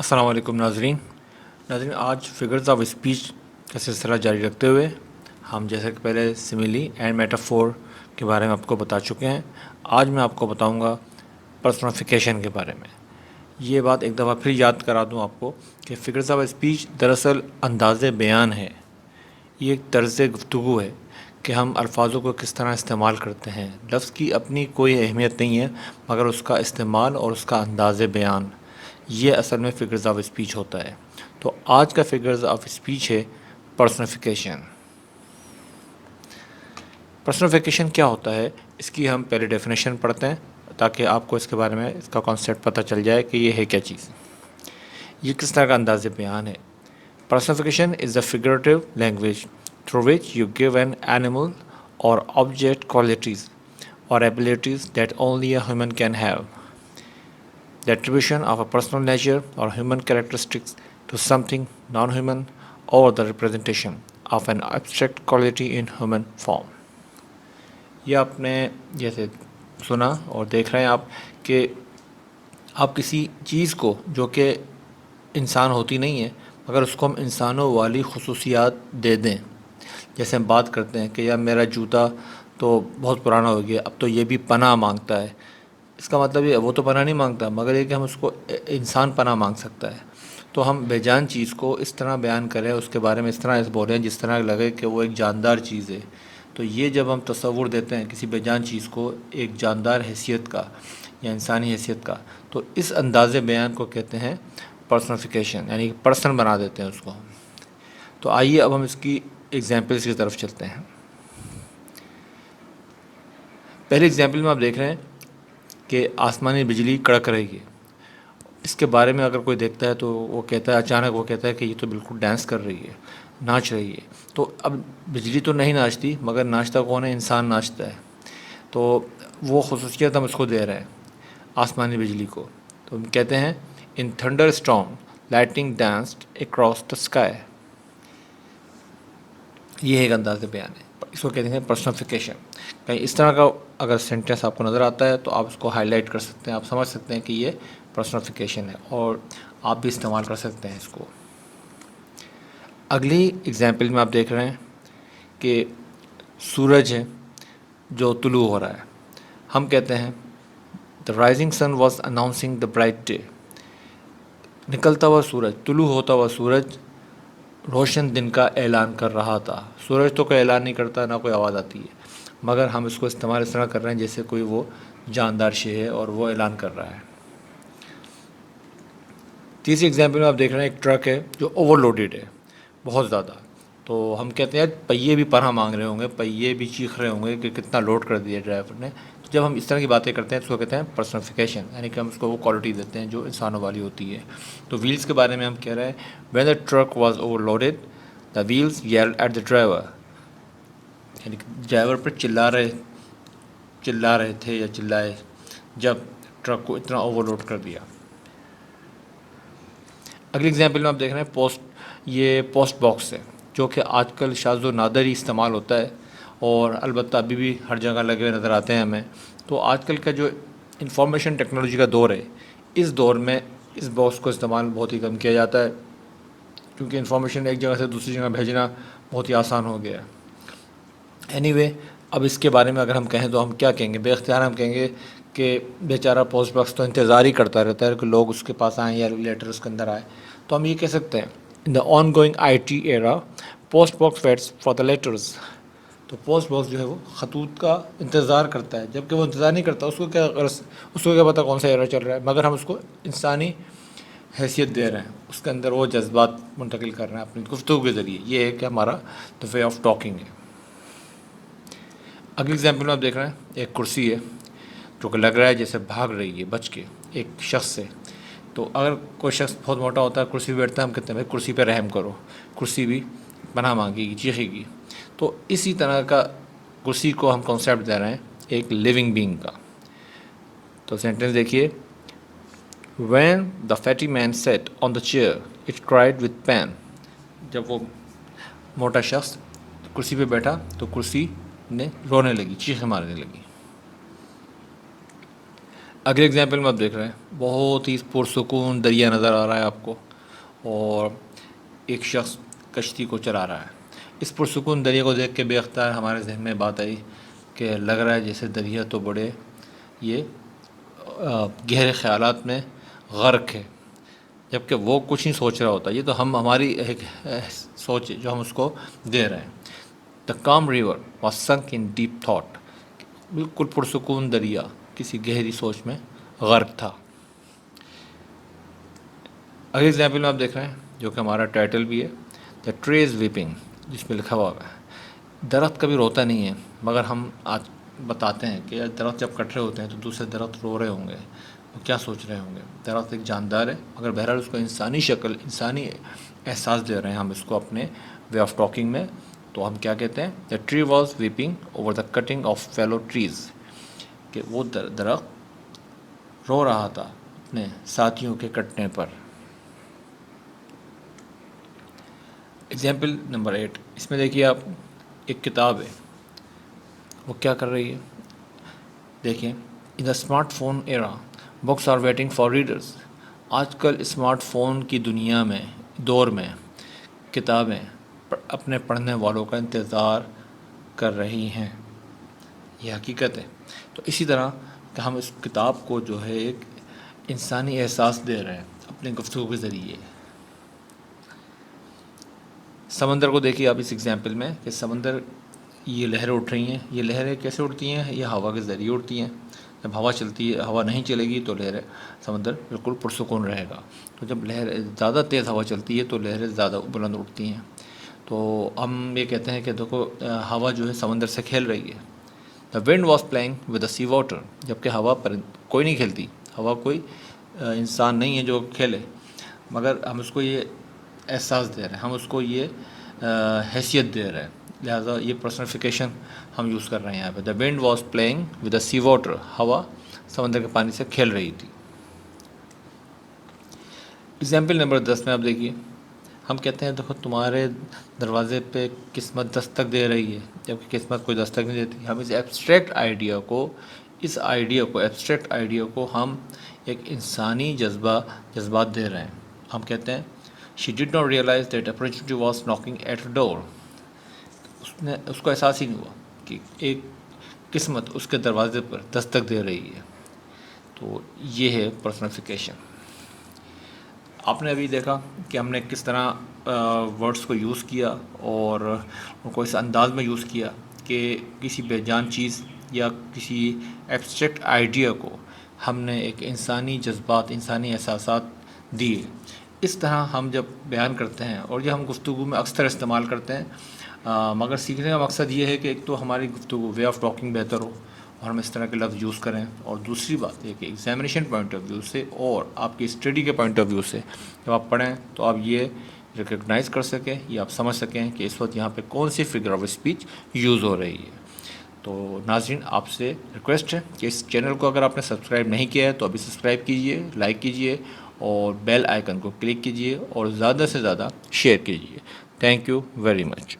السلام علیکم ناظرین. آج فگرز آف اسپیچ کا سلسلہ جاری رکھتے ہوئے ہم جیسے کہ پہلے سملی اینڈ میٹافور کے بارے میں آپ کو بتا چکے ہیں. آج میں آپ کو بتاؤں گا پرسنیفیکیشن کے بارے میں. یہ بات ایک دفعہ پھر یاد کرا دوں آپ کو کہ فگرز آف اسپیچ دراصل انداز بیان ہے. یہ ایک طرز گفتگو ہے کہ ہم الفاظوں کو کس طرح استعمال کرتے ہیں. لفظ کی اپنی کوئی اہمیت نہیں ہے مگر اس کا استعمال اور اس کا انداز بیان، یہ اصل میں فگرز آف اسپیچ ہوتا ہے. تو آج کا فگرز آف اسپیچ ہے پرسنیفیکیشن. پرسنیفیکیشن کیا ہوتا ہے، اس کی ہم پہلے ڈیفینیشن پڑھتے ہیں تاکہ آپ کو اس کے بارے میں اس کا کانسیپٹ پتہ چل جائے کہ یہ ہے کیا چیز. یہ کس طرح کا انداز بیان ہے. پرسنیفیکیشن از اے فگریٹو language through which you give an animal or object qualities or abilities that only a human can have. The attribution of a personal nature or human characteristics to something non-human or the representation of an abstract quality in human form. یہ آپ نے جیسے سنا اور دیکھ رہے ہیں آپ کہ آپ کسی چیز کو جو کہ انسان ہوتی نہیں ہے مگر اس کو ہم انسانوں والی خصوصیات دے دیں. جیسے ہم بات کرتے ہیں کہ یار میرا جوتا تو بہت پرانا ہو گیا، اب تو یہ بھی پناہ مانگتا ہے. اس کا مطلب یہ وہ تو پناہ نہیں مانگتا مگر یہ کہ ہم اس کو انسان پناہ مانگ سکتا ہے. تو ہم بے جان چیز کو اس طرح بیان کریں، اس کے بارے میں اس طرح بولیں جس طرح لگے کہ وہ ایک جاندار چیز ہے. تو یہ جب ہم تصور دیتے ہیں کسی بے جان چیز کو ایک جاندار حیثیت کا یا انسانی حیثیت کا، تو اس انداز بیان کو کہتے ہیں پرسنیفیکیشن، یعنی پرسن بنا دیتے ہیں اس کو. تو آئیے اب ہم اس کی ایگزامپلس کی طرف چلتے ہیں. پہلی ایگزامپل میں آپ دیکھ رہے ہیں کہ آسمانی بجلی کڑک رہی ہے. اس کے بارے میں اگر کوئی دیکھتا ہے تو وہ کہتا ہے، اچانک وہ کہتا ہے کہ یہ تو بالکل ڈانس کر رہی ہے، ناچ رہی ہے. تو اب بجلی تو نہیں ناچتی مگر ناچتا کون ہے؟ انسان ناچتا ہے. تو وہ خصوصیت ہم اس کو دے رہے ہیں آسمانی بجلی کو. تو ہم کہتے ہیں in thunderstorm lightning danced across the sky. یہ ایک انداز بیان ہے، اس کو کہتے ہیں پرسنیفیکیشن. کہیں اس طرح کا اگر سینٹینس آپ کو نظر آتا ہے تو آپ اس کو ہائی لائٹ کر سکتے ہیں، آپ سمجھ سکتے ہیں کہ یہ پرسنیفیکیشن ہے اور آپ بھی استعمال کر سکتے ہیں اس کو. اگلی ایگزامپل میں آپ دیکھ رہے ہیں کہ سورج ہے جو طلوع ہو رہا ہے. ہم کہتے ہیں the rising sun was announcing the bright day. نکلتا ہوا سورج، طلوع ہوتا ہوا سورج روشن دن کا اعلان کر رہا تھا. سورج تو کوئی اعلان نہیں کرتا، نہ کوئی آواز آتی ہے، مگر ہم اس کو استعمال اس طرح کر رہے ہیں جیسے کوئی وہ جاندار شے ہے اور وہ اعلان کر رہا ہے. تیسری ایگزامپل میں آپ دیکھ رہے ہیں ایک ٹرک ہے جو اوور لوڈیڈ ہے بہت زیادہ. تو ہم کہتے ہیں پہیے بھی پناہ مانگ رہے ہوں گے، پہیے بھی چیخ رہے ہوں گے کہ کتنا لوڈ کر دیا ڈرائیور نے. تو جب ہم اس طرح کی باتیں کرتے ہیں تو اس کو کہتے ہیں پرسنیفیکیشن، یعنی کہ ہم اس کو وہ کوالٹی دیتے ہیں جو انسانوں والی ہوتی ہے. تو ویلز کے بارے میں ہم کہہ رہے ہیں when the truck was overloaded the wheels yield at the driver. یعنی کہ ڈرائیور پر چلا رہے تھے یا چلائے جب ٹرک کو اتنا اوور لوڈ کر دیا. اگلی ایگزامپل میں آپ دیکھ رہے ہیں یہ پوسٹ باکس ہے جو کہ آج کل شاذ و نادر ہی استعمال ہوتا ہے اور البتہ ابھی بھی ہر جگہ لگے ہوئے نظر آتے ہیں ہمیں. تو آج کل کا جو انفارمیشن ٹیکنالوجی کا دور ہے، اس دور میں اس باکس کو استعمال بہت ہی کم کیا جاتا ہے کیونکہ انفارمیشن ایک جگہ سے دوسری جگہ بھیجنا بہت ہی آسان ہو گیا ہے. اینی وے اب اس کے بارے میں اگر ہم کہیں تو ہم کیا کہیں گے؟ بے اختیار ہم کہیں گے کہ بیچارہ پوسٹ باکس تو انتظار ہی کرتا رہتا ہے کہ لوگ اس کے پاس آئیں یا لیٹر اس کے اندر آئے. تو ہم یہ کہہ سکتے ہیں in the ongoing I T era post box waits for the letters. تو پوسٹ باکس جو ہے وہ خطوط کا انتظار کرتا ہے، جبکہ وہ انتظار نہیں کرتا. اس کو کیا پتہ کون سا ایرا چل رہا ہے، مگر ہم اس کو انسانی حیثیت دے رہے ہیں، اس کے اندر وہ جذبات منتقل کر رہے ہیں اپنی گفتگو کے ذریعے. یہ ہے کہ ہمارا دا وے آف ٹاکنگ ہے. اگلی ایگزامپل میں آپ دیکھ رہے ہیں ایک کرسی ہے جو کہ لگ رہا ہے جیسے بھاگ رہی ہے بچ کے ایک شخص سے. تو اگر کوئی شخص بہت موٹا ہوتا ہے کرسی پہ بیٹھتا ہے، ہم کہتے ہیں بھائی کرسی پہ رحم کرو، کرسی بھی پناہ مانگے گی، چیخے گی. تو اسی طرح کا کرسی کو ہم کانسیپٹ دے رہے ہیں ایک لیونگ بینگ کا. تو سینٹینس دیکھیے when the fatty man sat on the chair it cried with pain. جب وہ موٹا شخص کرسی پہ بیٹھا تو کرسی نے رونے لگی، چیخیں مارنے لگی. اگلے ایگزامپل میں آپ دیکھ رہے ہیں بہت ہی پرسکون دریا نظر آ رہا ہے آپ کو، اور ایک شخص کشتی کو چلا رہا ہے۔ اس پرسکون دریا کو دیکھ کے بے اختیار ہمارے ذہن میں بات آئی کہ لگ رہا ہے جیسے دریا تو بڑے یہ گہرے خیالات میں غرق ہے، جبکہ وہ کچھ نہیں سوچ رہا ہوتا۔ یہ تو ہماری ایک سوچ ہے جو ہم اس کو دے رہے ہیں۔ The calm river was sunk in deep thought, بالکل پرسکون دریا کسی گہری سوچ میں غرق تھا۔ اگلے ایگزامپل میں آپ دیکھ رہے ہیں جو کہ ہمارا ٹائٹل بھی ہے، دا ٹری از ویپنگ، جس میں لکھا ہوا ہے درخت کبھی روتا نہیں ہے، مگر ہم آج بتاتے ہیں کہ درخت جب کٹ رہے ہوتے ہیں تو دوسرے درخت رو رہے ہوں گے، وہ کیا سوچ رہے ہوں گے۔ درخت ایک جاندار ہے، مگر بہرحال اس کو انسانی شکل، انسانی احساس دے رہے ہیں ہم اس کو اپنے وے آف ٹاکنگ میں۔ تو ہم کیا کہتے ہیں، the tree was vaping over the cutting of fellow trees, کہ وہ درخت رو رہا تھا اپنے ساتھیوں کے کٹنے پر۔ ایگزامپل نمبر 8، اس میں دیکھیے آپ ایک کتاب ہے، وہ کیا کر رہی ہے، دیکھیں، in the smartphone era books are waiting for readers, آج کل اسمارٹ فون کی دنیا میں، دور میں کتابیں اپنے پڑھنے والوں کا انتظار کر رہی ہیں، یہ حقیقت ہے۔ تو اسی طرح کہ ہم اس کتاب کو جو ہے ایک انسانی احساس دے رہے ہیں اپنے گفتگو کے ذریعے۔ سمندر کو دیکھیے آپ اس ایگزامپل میں کہ سمندر، یہ لہریں اٹھ رہی ہیں، یہ لہریں کیسے اٹھتی ہیں، یہ ہوا کے ذریعے اٹھتی ہیں۔ جب ہوا چلتی ہے، ہوا نہیں چلے گی تو لہریں، سمندر بالکل پرسکون رہے گا۔ تو جب زیادہ تیز ہوا چلتی ہے تو لہریں زیادہ بلند اٹھتی ہیں۔ تو ہم یہ کہتے ہیں کہ دیکھو ہوا جو ہے سمندر سے کھیل رہی ہے۔ The wind was playing with the sea water, جبکہ ہوا پر کوئی نہیں کھیلتی، ہوا کوئی انسان نہیں ہے جو کھیلے، مگر ہم اس کو یہ احساس دے رہے ہیں، ہم اس کو یہ حیثیت دے رہے ہیں، لہٰذا یہ پرسنیفیکیشن ہم یوز کر رہے ہیں یہاں پہ۔ The wind was playing with the sea water, ہوا سمندر کے پانی سے کھیل رہی تھی۔ ایگزامپل نمبر 10 میں آپ دیکھیے، ہم کہتے ہیں دیکھو تمہارے دروازے پہ قسمت دستک دے رہی ہے، جبکہ قسمت کوئی دستک نہیں دیتی۔ ہم اس ایبسٹریکٹ آئیڈیا کو ہم ایک انسانی جذبات دے رہے ہیں۔ ہم کہتے ہیں she did not realize that opportunity was knocking at her door، اس کو احساس ہی نہیں ہوا کہ ایک قسمت اس کے دروازے پر دستک دے رہی ہے۔ تو یہ ہے پرسنیفیکیشن۔ آپ نے ابھی دیکھا کہ ہم نے کس طرح ورڈز کو یوز کیا اور ان کو اس انداز میں یوز کیا کہ کسی بے جان چیز یا کسی ایبسٹریکٹ آئیڈیا کو ہم نے ایک انسانی جذبات، انسانی احساسات دیے۔ اس طرح ہم جب بیان کرتے ہیں اور یہ ہم گفتگو میں اکثر استعمال کرتے ہیں، مگر سیکھنے کا مقصد یہ ہے کہ ایک تو ہماری گفتگو وے آف ٹاکنگ بہتر ہو اور ہم اس طرح کے لفظ یوز کریں، اور دوسری بات یہ کہ ایگزامینیشن پوائنٹ آف ویو سے اور آپ کی اسٹڈی کے پوائنٹ آف ویو سے جب آپ پڑھیں تو آپ یہ ریکگنائز کر سکیں یا آپ سمجھ سکیں کہ اس وقت یہاں پہ کون سی فگر آف اسپیچ یوز ہو رہی ہے۔ تو ناظرین، آپ سے ریکویسٹ ہے کہ اس چینل کو اگر آپ نے سبسکرائب نہیں کیا ہے تو ابھی سبسکرائب کیجئے، لائک کیجئے اور بیل آئیکن کو کلک کیجئے اور زیادہ سے زیادہ شیئر کیجئے۔ Thank you very much.